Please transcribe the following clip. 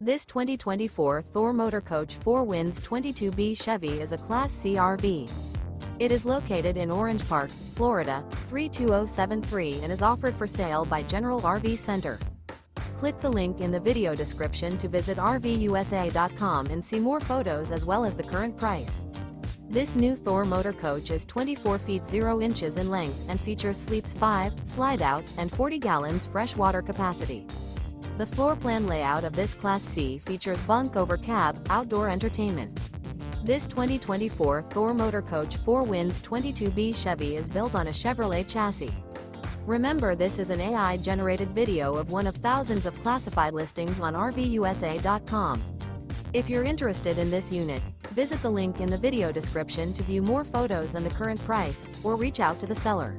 This 2024 Thor Motor Coach 4 Winds 22B Chevy is a Class C RV. It is located in Orange Park, Florida, 32073 and is offered for sale by General RV Center. Click the link in the video description to visit RVUSA.com and see more photos as well as the current price. This new Thor Motor Coach is 24 feet 0 inches in length and features sleeps 5, slide-out, and 40 gallons fresh water capacity. The floor plan layout of this Class C features bunk over cab, outdoor entertainment. This 2024 Thor Motor Coach 4 Winds 22B Chevy is built on a Chevrolet chassis. Remember, this is an AI-generated video of one of thousands of classified listings on RVUSA.com. If you're interested in this unit, visit the link in the video description to view more photos and the current price, or reach out to the seller.